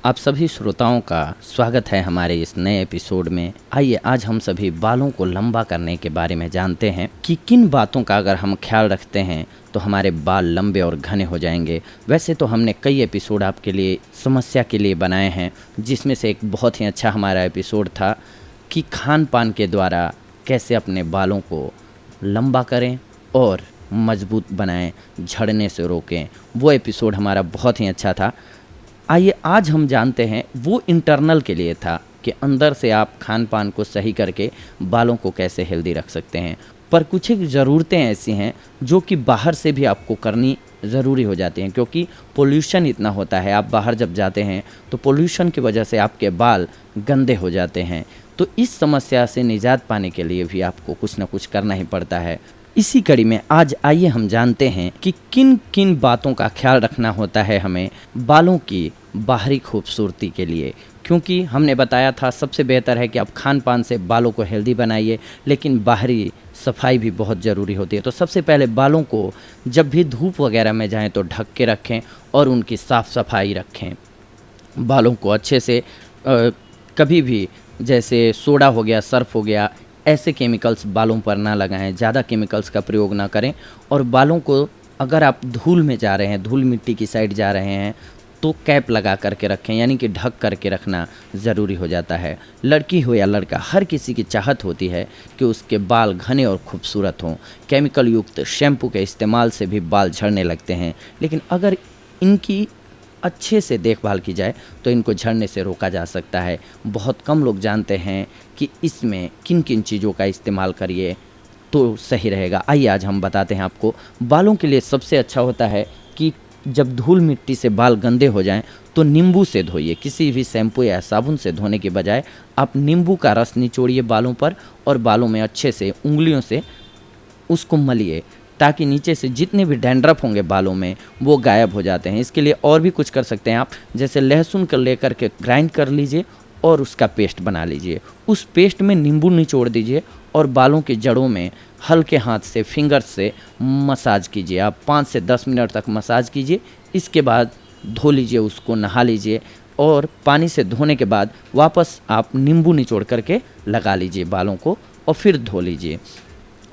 आप सभी श्रोताओं का स्वागत है हमारे इस नए एपिसोड में। आइए आज हम सभी बालों को लंबा करने के बारे में जानते हैं कि किन बातों का अगर हम ख्याल रखते हैं तो हमारे बाल लंबे और घने हो जाएंगे। वैसे तो हमने कई एपिसोड आपके लिए समस्या के लिए बनाए हैं, जिसमें से एक बहुत ही अच्छा हमारा एपिसोड था कि खान पान के द्वारा कैसे अपने बालों को लंबा करें और मजबूत बनाएं, झड़ने से रोकें। वो एपिसोड हमारा बहुत ही अच्छा था। आइए आज हम जानते हैं वो इंटरनल के लिए था कि अंदर से आप खान पान को सही करके बालों को कैसे हेल्दी रख सकते हैं। पर कुछ एक ज़रूरतें ऐसी हैं जो कि बाहर से भी आपको करनी ज़रूरी हो जाती हैं, क्योंकि पोल्यूशन इतना होता है। आप बाहर जब जाते हैं तो पोल्यूशन की वजह से आपके बाल गंदे हो जाते हैं। तो इस समस्या से निजात पाने के लिए भी आपको कुछ ना कुछ करना ही पड़ता है। इसी कड़ी में आज आइए हम जानते हैं कि किन किन बातों का ख्याल रखना होता है हमें बालों की बाहरी खूबसूरती के लिए। क्योंकि हमने बताया था सबसे बेहतर है कि आप खान पान से बालों को हेल्दी बनाइए, लेकिन बाहरी सफाई भी बहुत ज़रूरी होती है। तो सबसे पहले बालों को जब भी धूप वगैरह में जाएं तो ढक के रखें और उनकी साफ़ सफाई रखें। बालों को अच्छे से कभी भी जैसे सोडा हो गया, सर्फ हो गया, ऐसे केमिकल्स बालों पर ना लगाएं, ज़्यादा केमिकल्स का प्रयोग ना करें। और बालों को अगर आप धूल में जा रहे हैं, धूल मिट्टी की साइड जा रहे हैं, तो कैप लगा करके रखें, यानी कि ढक करके रखना ज़रूरी हो जाता है। लड़की हो या लड़का, हर किसी की चाहत होती है कि उसके बाल घने और खूबसूरत हों। केमिकल युक्त शैम्पू के इस्तेमाल से भी बाल झड़ने लगते हैं, लेकिन अगर इनकी अच्छे से देखभाल की जाए तो इनको झड़ने से रोका जा सकता है। बहुत कम लोग जानते हैं कि इसमें किन किन चीज़ों का इस्तेमाल करिए तो सही रहेगा। आइए आज हम बताते हैं आपको। बालों के लिए सबसे अच्छा होता है कि जब धूल मिट्टी से बाल गंदे हो जाएं तो नींबू से धोइए। किसी भी शैम्पू या साबुन से धोने के बजाय आप नींबू का रस निचोड़िए बालों पर और बालों में अच्छे से उंगलियों से उसको मलिए, ताकि नीचे से जितने भी डैंड्रफ होंगे बालों में वो गायब हो जाते हैं। इसके लिए और भी कुछ कर सकते हैं आप, जैसे लहसुन को लेकर के ग्राइंड कर लीजिए और उसका पेस्ट बना लीजिए। उस पेस्ट में नींबू निचोड़ दीजिए और बालों की जड़ों में हल्के हाथ से, फिंगर से मसाज कीजिए। आप 5 से 10 मिनट तक मसाज कीजिए। इसके बाद धो लीजिए, उसको नहा लीजिए और पानी से धोने के बाद वापस आप नींबू निचोड़ करके लगा लीजिए बालों को और फिर धो लीजिए।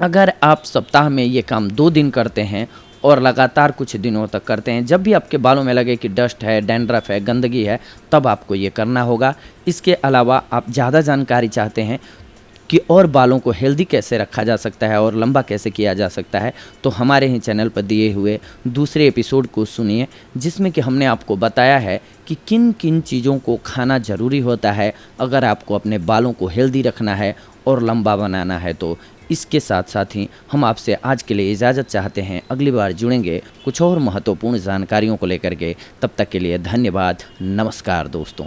अगर आप सप्ताह में ये काम 2 दिन करते हैं और लगातार कुछ दिनों तक करते हैं, जब भी आपके बालों में लगे कि डस्ट है, डैंड्रफ है, गंदगी है, तब आपको ये करना होगा। इसके अलावा आप ज़्यादा जानकारी चाहते हैं कि और बालों को हेल्दी कैसे रखा जा सकता है और लंबा कैसे किया जा सकता है, तो हमारे ही चैनल पर दिए हुए दूसरे एपिसोड को सुनिए, जिसमें कि हमने आपको बताया है कि किन किन चीज़ों को खाना ज़रूरी होता है अगर आपको अपने बालों को हेल्दी रखना है और लंबा बनाना है। तो इसके साथ साथ ही हम आपसे आज के लिए इजाज़त चाहते हैं। अगली बार जुड़ेंगे कुछ और महत्वपूर्ण जानकारियों को लेकर के। तब तक के लिए धन्यवाद। नमस्कार दोस्तों।